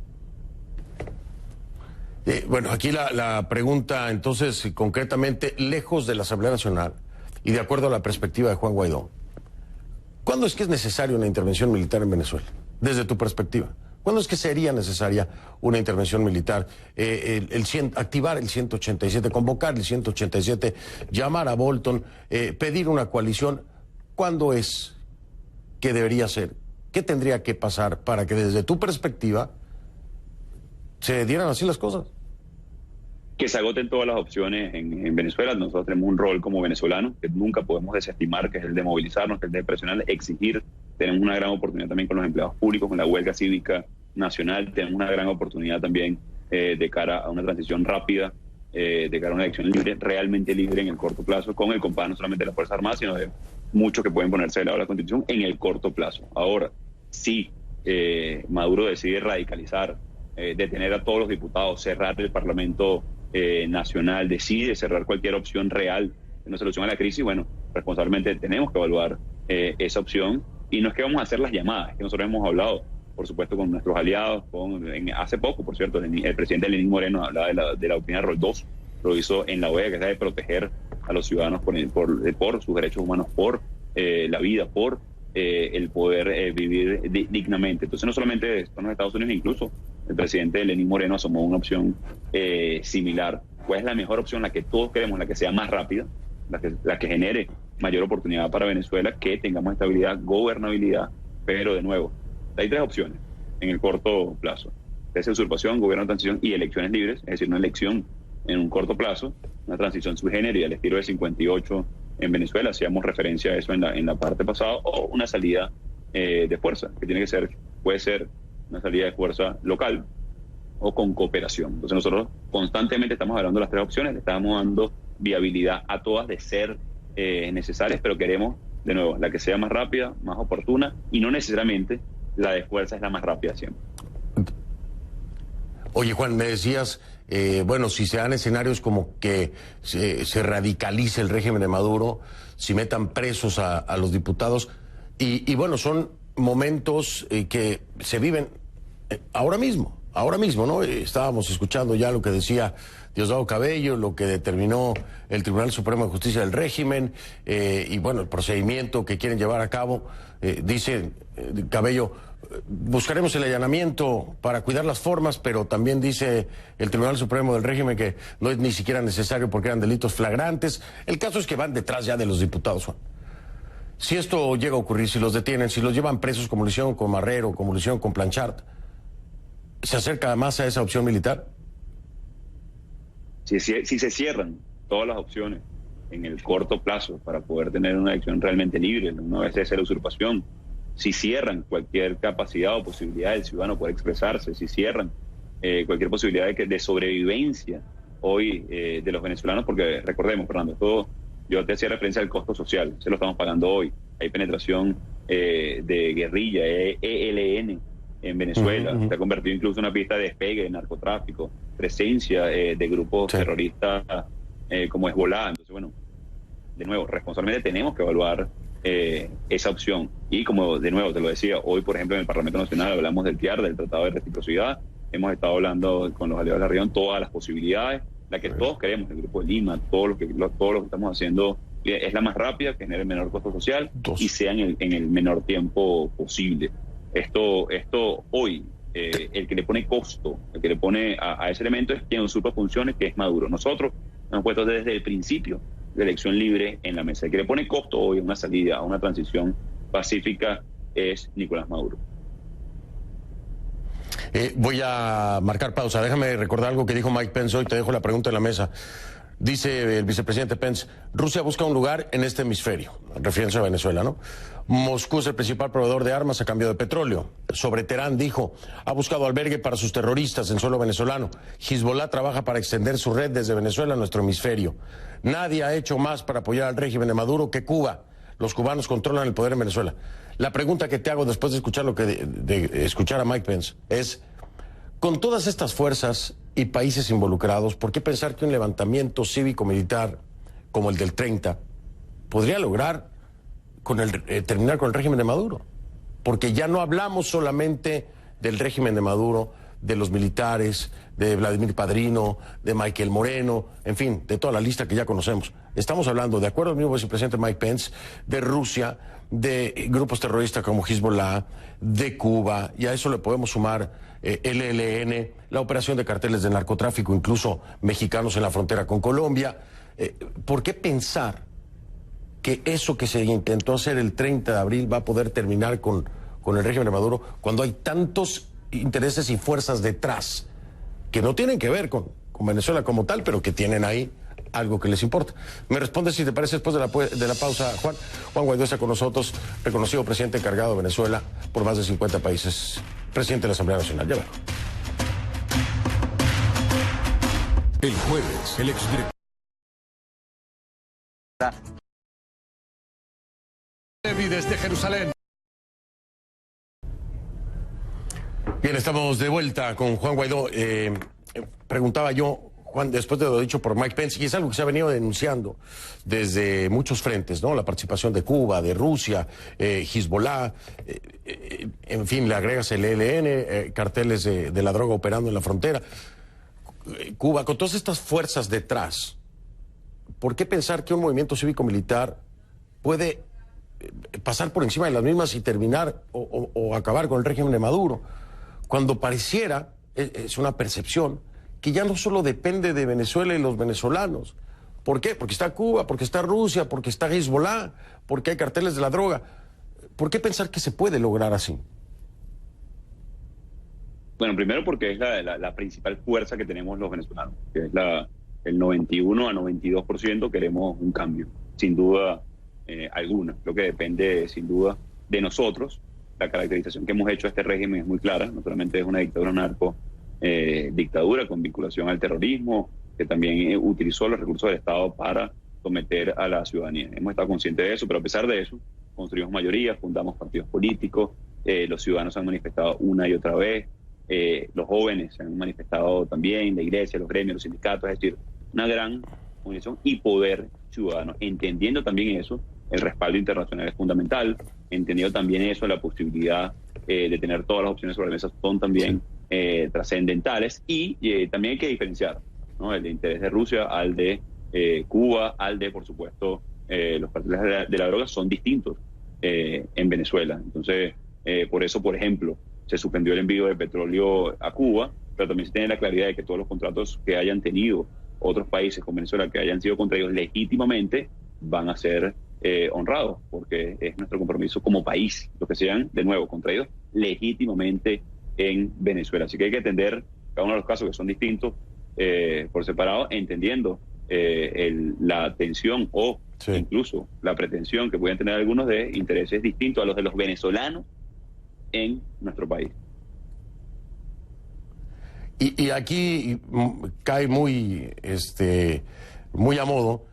Bueno, aquí la pregunta, entonces, concretamente, lejos de la Asamblea Nacional y de acuerdo a la perspectiva de Juan Guaidó, ¿cuándo es que es necesaria una intervención militar en Venezuela? Desde tu perspectiva, ¿cuándo es que sería necesaria una intervención militar? Activar el 187, convocar el 187, llamar a Bolton, pedir una coalición, ¿cuándo es que debería ser? ¿Qué tendría que pasar para que desde tu perspectiva se dieran así las cosas? Que se agoten todas las opciones en Venezuela. Nosotros tenemos un rol como venezolanos que nunca podemos desestimar, que es el de movilizarnos, que es el de presionar, exigir. Tenemos una gran oportunidad también con los empleados públicos, con la huelga cívica nacional. Tenemos una gran oportunidad también de cara a una transición rápida, de cara a una elección libre, realmente libre en el corto plazo, con el compás no solamente de las Fuerzas Armadas, sino de muchos que pueden ponerse del lado de la Constitución en el corto plazo. Ahora, si Maduro decide radicalizar, detener a todos los diputados, cerrar el Parlamento Nacional, decide cerrar cualquier opción real de una solución a la crisis, bueno, responsablemente tenemos que evaluar esa opción, y no es que vamos a hacer las llamadas, es que nosotros hemos hablado, por supuesto, con nuestros aliados, hace poco, por cierto, el presidente Lenín Moreno hablaba de la doctrina Rol 2, lo hizo en la OEA, que es la de proteger a los ciudadanos por sus derechos humanos, por la vida, por el poder vivir dignamente. Entonces, no solamente son los Estados Unidos, incluso el presidente Lenín Moreno asomó una opción similar. ¿Cuál es la mejor opción? La que todos queremos, la que sea más rápida, la que genere mayor oportunidad para Venezuela, que tengamos estabilidad, gobernabilidad, pero de nuevo, hay tres opciones en el corto plazo: desusurpación, gobierno de transición y elecciones libres, es decir, una elección en un corto plazo, una transición sui generis al estilo de 58 en Venezuela, hacíamos referencia a eso en la parte pasada, o una salida de fuerza, que puede ser una salida de fuerza local o con cooperación. Entonces nosotros constantemente estamos hablando de las tres opciones, le estamos dando viabilidad a todas de ser necesarias, pero queremos, de nuevo, la que sea más rápida, más oportuna, y no necesariamente la de fuerza es la más rápida siempre. Oye, Juan, me decías, bueno, si se dan escenarios como que se radicalice el régimen de Maduro, si metan presos a los diputados, y bueno, son momentos que se viven ahora mismo, ¿no? Estábamos escuchando ya lo que decía Diosdado Cabello, lo que determinó el Tribunal Supremo de Justicia del régimen, y bueno, el procedimiento que quieren llevar a cabo, dice Cabello, buscaremos el allanamiento para cuidar las formas, pero también dice el Tribunal Supremo del régimen que no es ni siquiera necesario porque eran delitos flagrantes. El caso es que van detrás ya de los diputados, Juan. Si esto llega a ocurrir, si los detienen, si los llevan presos como lo hicieron con Marrero, como lo hicieron con Blanchard, ¿se acerca más a esa opción militar? Si se cierran todas las opciones en el corto plazo para poder tener una elección realmente libre, una vez de la usurpación, si cierran cualquier capacidad o posibilidad del ciudadano poder expresarse, si cierran cualquier posibilidad de sobrevivencia hoy de los venezolanos, porque recordemos, Fernando, yo te hacía referencia al costo social, se lo estamos pagando hoy. Hay penetración de guerrilla, ELN en Venezuela, se ha convertido incluso en una pista de despegue de narcotráfico, presencia de grupos terroristas como Hezbollah. Entonces, bueno, de nuevo, responsablemente tenemos que evaluar esa opción. Y como de nuevo te lo decía, hoy por ejemplo en el Parlamento Nacional hablamos del TIAR, del Tratado de Reciprocidad, hemos estado hablando con los aliados de la región todas las posibilidades, la que todos queremos, el Grupo de Lima, todo lo que estamos haciendo es la más rápida, que genere el menor costo social y sea en el menor tiempo posible. Esto hoy, el que le pone costo, el que le pone a ese elemento es quien usurpa funciones, que es Maduro. Nosotros hemos puesto desde el principio de elección libre en la mesa. El que le pone costo hoy a una salida, a una transición pacífica, es Nicolás Maduro. Voy a marcar pausa. Déjame recordar algo que dijo Mike Pence hoy. Te dejo la pregunta en la mesa. Dice el vicepresidente Pence, Rusia busca un lugar en este hemisferio, refiriéndose a Venezuela, ¿no? Moscú es el principal proveedor de armas a cambio de petróleo. Sobre Teherán dijo, ha buscado albergue para sus terroristas en suelo venezolano. Hezbollah trabaja para extender su red desde Venezuela a nuestro hemisferio. Nadie ha hecho más para apoyar al régimen de Maduro que Cuba. Los cubanos controlan el poder en Venezuela. La pregunta que te hago después de escuchar de escuchar a Mike Pence es, con todas estas fuerzas y países involucrados, ¿por qué pensar que un levantamiento cívico-militar como el del 30 podría lograr terminar con el régimen de Maduro? Porque ya no hablamos solamente del régimen de Maduro, de los militares, de Vladimir Padrino, de Michael Moreno, en fin, de toda la lista que ya conocemos. Estamos hablando, de acuerdo al mismo vicepresidente Mike Pence, de Rusia, de grupos terroristas como Hezbollah, de Cuba, y a eso le podemos sumar el ELN, la operación de carteles de narcotráfico, incluso mexicanos en la frontera con Colombia. ¿Por qué pensar que eso que se intentó hacer el 30 de abril va a poder terminar con el régimen de Maduro cuando hay tantos intereses y fuerzas detrás que no tienen que ver con Venezuela como tal, pero que tienen ahí algo que les importa? Me responde, si te parece, después de la pausa, Juan. Juan Guaidó está con nosotros, reconocido presidente encargado de Venezuela por más de 50 países, presidente de la Asamblea Nacional. Ya va. El jueves, el exdirector desde Jerusalén. Bien, estamos de vuelta con Juan Guaidó. Preguntaba yo, Juan, después de lo dicho por Mike Pence, y es algo que se ha venido denunciando desde muchos frentes, ¿no? La participación de Cuba, de Rusia, Hezbollah, en fin, le agregas el ELN, carteles de la droga operando en la frontera. Cuba, con todas estas fuerzas detrás, ¿por qué pensar que un movimiento cívico-militar puede pasar por encima de las mismas y terminar o acabar con el régimen de Maduro, cuando pareciera, es una percepción, que ya no solo depende de Venezuela y los venezolanos? ¿Por qué? Porque está Cuba, porque está Rusia, porque está Hezbollah, porque hay carteles de la droga. ¿Por qué pensar que se puede lograr así? Bueno, primero porque es la principal fuerza que tenemos los venezolanos, que es el 91 a 92% queremos un cambio, sin duda alguna. Lo que depende, sin duda, de nosotros. La caracterización que hemos hecho a este régimen es muy clara. No solamente es una dictadura narco, dictadura con vinculación al terrorismo, que también utilizó los recursos del Estado para someter a la ciudadanía. Hemos estado conscientes de eso, pero a pesar de eso, construimos mayorías, fundamos partidos políticos, los ciudadanos se han manifestado una y otra vez, los jóvenes se han manifestado también, la iglesia, los gremios, los sindicatos, es decir, una gran movilización y poder ciudadano. Entendiendo también eso, el respaldo internacional es fundamental, entendiendo también eso, la posibilidad de tener todas las opciones sobre la mesa son también trascendentales, y también hay que diferenciar, ¿no? El interés de Rusia al de Cuba, al de, por supuesto, los carteles de la droga son distintos en Venezuela. Entonces, Por eso, por ejemplo, se suspendió el envío de petróleo a Cuba, pero también se tiene la claridad de que todos los contratos que hayan tenido otros países con Venezuela que hayan sido contraídos legítimamente van a ser honrados, porque es nuestro compromiso como país, los que sean, de nuevo, contraídos legítimamente en Venezuela. Así que hay que atender cada uno de los casos que son distintos por separado, entendiendo la tensión o incluso la pretensión que pueden tener algunos de intereses distintos a los de los venezolanos en nuestro país. Y aquí cae muy a modo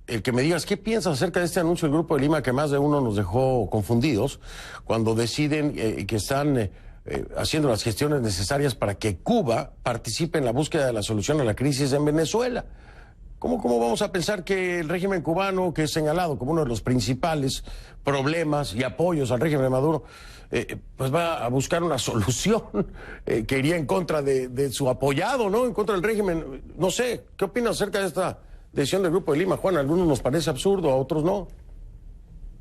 el que me digas qué piensas acerca de este anuncio del Grupo de Lima, que más de uno nos dejó confundidos cuando deciden que están haciendo las gestiones necesarias para que Cuba participe en la búsqueda de la solución a la crisis en Venezuela. ¿Cómo vamos a pensar que el régimen cubano, que es señalado como uno de los principales problemas y apoyos al régimen de Maduro, pues va a buscar una solución que iría en contra de su apoyado, ¿no? En contra del régimen. No sé, ¿qué opinas acerca de esta decisión del Grupo de Lima, Juan? A algunos nos parece absurdo, a otros no.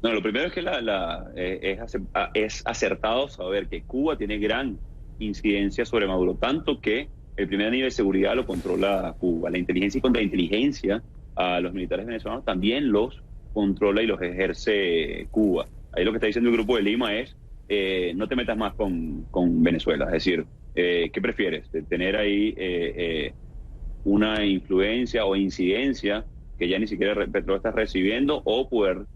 No, lo primero es que es acertado saber que Cuba tiene gran incidencia sobre Maduro, tanto que el primer nivel de seguridad lo controla Cuba. La inteligencia y contrainteligencia a los militares venezolanos también los controla y los ejerce Cuba. Ahí lo que está diciendo el Grupo de Lima es no te metas más con Venezuela. Es decir, ¿qué prefieres? ¿Tener ahí una influencia o incidencia que ya ni siquiera Petro está recibiendo, o poder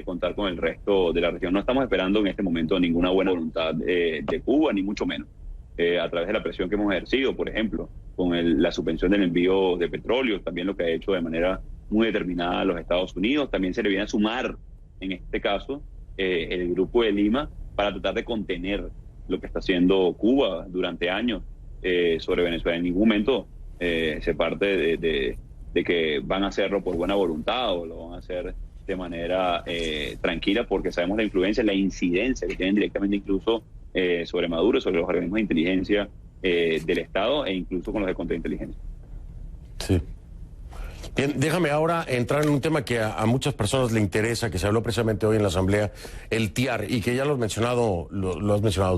contar con el resto de la región? No estamos esperando en este momento ninguna buena voluntad de Cuba, ni mucho menos. A través de la presión que hemos ejercido, por ejemplo, con la suspensión del envío de petróleo, también lo que ha hecho de manera muy determinada los Estados Unidos, también se le viene a sumar, en este caso, el Grupo de Lima, para tratar de contener lo que está haciendo Cuba durante años sobre Venezuela. En ningún momento se parte de que van a hacerlo por buena voluntad o lo van a hacer de manera tranquila, porque sabemos la influencia, la incidencia que tienen directamente incluso sobre Maduro, sobre los organismos de inteligencia del Estado e incluso con los de contrainteligencia. Sí. Bien, déjame ahora entrar en un tema que a muchas personas le interesa, que se habló precisamente hoy en la Asamblea, el TIAR, y que ya lo has mencionado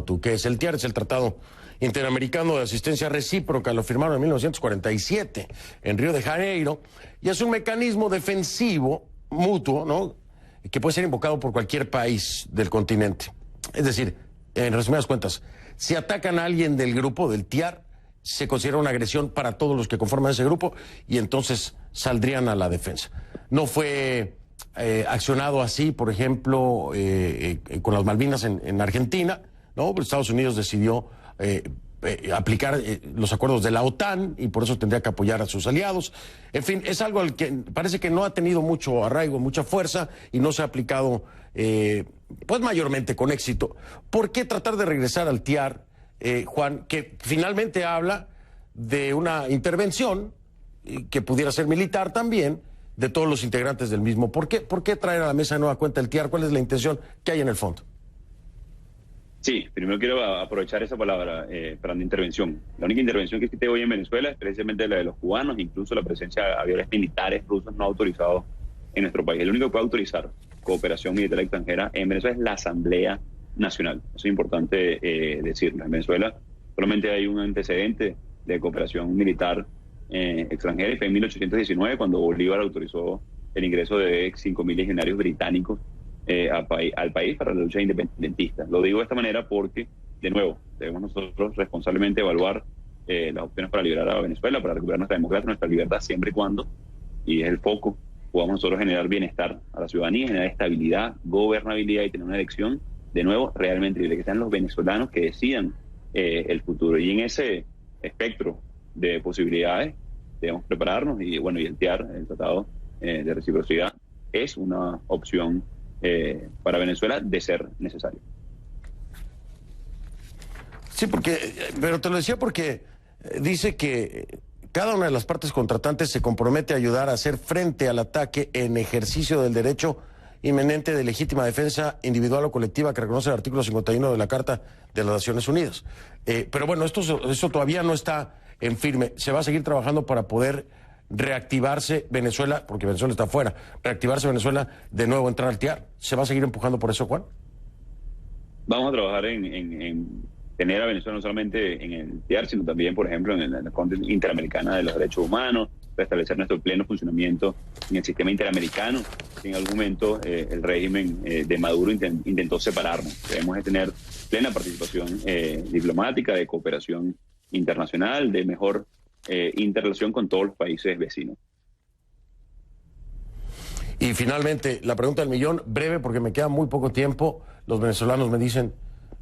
tú. ¿Qué es el TIAR? Es el Tratado Interamericano de Asistencia Recíproca, lo firmaron en 1947 en Río de Janeiro, y es un mecanismo defensivo mutuo, ¿no?, que puede ser invocado por cualquier país del continente. Es decir, en resumidas cuentas, si atacan a alguien del grupo, del TIAR, se considera una agresión para todos los que conforman ese grupo y entonces saldrían a la defensa. No fue accionado así, por ejemplo, con las Malvinas en Argentina, ¿no? Estados Unidos decidió aplicar los acuerdos de la OTAN y por eso tendría que apoyar a sus aliados. En fin, es algo al que parece que no ha tenido mucho arraigo, mucha fuerza y no se ha aplicado pues mayormente con éxito. ¿Por qué tratar de regresar al TIAR, Juan, que finalmente habla de una intervención que pudiera ser militar también de todos los integrantes del mismo? ¿Por qué traer a la mesa de nueva cuenta el TIAR? ¿Cuál es la intención que hay en el fondo? Sí, primero quiero aprovechar esa palabra para una intervención. La única intervención que existe hoy en Venezuela es precisamente la de los cubanos, incluso la presencia de aviones militares rusos no autorizados en nuestro país. El único que puede autorizar cooperación militar extranjera en Venezuela es la Asamblea Nacional. Eso es importante decirlo. En Venezuela solamente hay un antecedente de cooperación militar extranjera, y fue en 1819 cuando Bolívar autorizó el ingreso de 5.000 legionarios británicos al país para la lucha independentista. Lo digo de esta manera porque, de nuevo, debemos nosotros responsablemente evaluar las opciones para liberar a Venezuela, para recuperar nuestra democracia, nuestra libertad, siempre y cuando, y es el foco, podamos nosotros generar bienestar a la ciudadanía, generar estabilidad, gobernabilidad y tener una elección, de nuevo, realmente libre, que sean los venezolanos que decidan el futuro. Y en ese espectro de posibilidades debemos prepararnos y, bueno, y el TIAR, el Tratado de Reciprocidad, es una opción para Venezuela de ser necesario. Sí, pero te lo decía porque dice que cada una de las partes contratantes se compromete a ayudar a hacer frente al ataque en ejercicio del derecho inminente de legítima defensa individual o colectiva que reconoce el artículo 51 de la Carta de las Naciones Unidas. Pero bueno, esto todavía no está en firme. Se va a seguir trabajando para poder reactivarse Venezuela, porque Venezuela está afuera, reactivarse Venezuela, de nuevo entrar al TIAR. ¿Se va a seguir empujando por eso, Juan? Vamos a trabajar en tener a Venezuela no solamente en el TIAR, sino también, por ejemplo, en la Corte Interamericana de los Derechos Humanos, restablecer nuestro pleno funcionamiento en el sistema interamericano. En algún momento el régimen de Maduro intentó separarnos. Debemos tener plena participación diplomática, de cooperación internacional, de mejor interrelación con todos los países vecinos. Y finalmente, la pregunta del millón, breve porque me queda muy poco tiempo. Los venezolanos me dicen,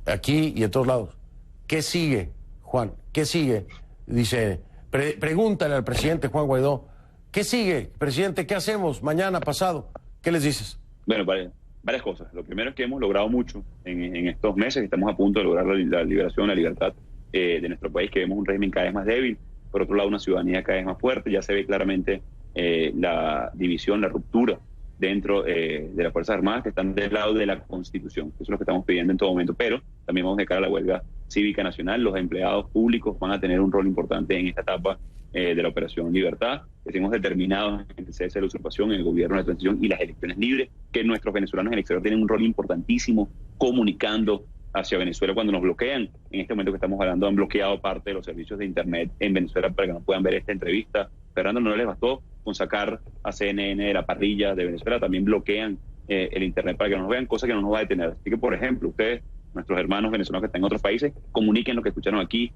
aquí y en todos lados, ¿qué sigue, Juan? ¿Qué sigue? Dice, pregúntale al presidente Juan Guaidó, ¿qué sigue, presidente? ¿Qué hacemos mañana, pasado? ¿Qué les dices? Bueno, varias cosas. Lo primero es que hemos logrado mucho en estos meses. Estamos a punto de lograr la liberación, la libertad de nuestro país, que vemos un régimen cada vez más débil. Por otro lado, una ciudadanía cada vez más fuerte. Ya se ve claramente la división, la ruptura dentro de las Fuerzas Armadas, que están del lado de la Constitución. Eso es lo que estamos pidiendo en todo momento, pero también vamos de cara a la huelga cívica nacional. Los empleados públicos van a tener un rol importante en esta etapa de la Operación Libertad. Estamos determinados en el cese de la usurpación, en el gobierno de transición y las elecciones libres, que nuestros venezolanos en el exterior tienen un rol importantísimo comunicando hacia Venezuela cuando nos bloquean. En este momento que estamos hablando, han bloqueado parte de los servicios de Internet en Venezuela para que no puedan ver esta entrevista. Fernando, no les bastó con sacar a CNN de la parrilla de Venezuela, también bloquean el Internet para que no nos vean, cosa que no nos va a detener. Así que, por ejemplo, ustedes, nuestros hermanos venezolanos que están en otros países, comuniquen lo que escucharon aquí,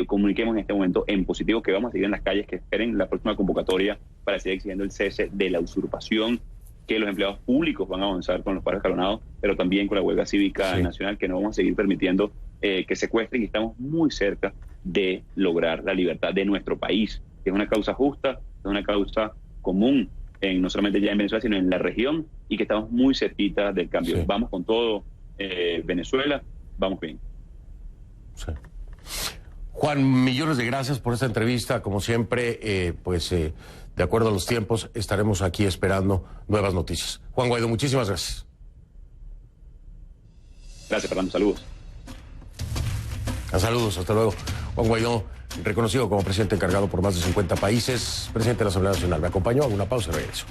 comuniquemos en este momento en positivo que vamos a seguir en las calles, que esperen la próxima convocatoria para seguir exigiendo el cese de la usurpación, que los empleados públicos van a avanzar con los paros escalonados, pero también con la huelga cívica nacional, que no vamos a seguir permitiendo que secuestren, y estamos muy cerca de lograr la libertad de nuestro país, que es una causa justa, es una causa común, no solamente ya en Venezuela, sino en la región, y que estamos muy cerquita del cambio. Sí. Vamos con todo, Venezuela, vamos bien. Sí. Juan, millones de gracias por esta entrevista. Como siempre, de acuerdo a los tiempos, estaremos aquí esperando nuevas noticias. Juan Guaidó, muchísimas gracias. Gracias, Fernando. Saludos. Saludos, hasta luego. Juan Guaidó, reconocido como presidente encargado por más de 50 países, presidente de la Asamblea Nacional. Me acompañó, hago una pausa y regreso.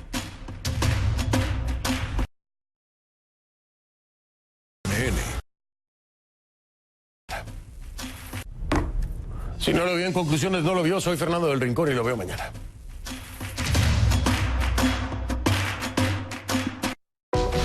Si no lo vio en conclusiones, no lo vio. Soy Fernando del Rincón y lo veo mañana.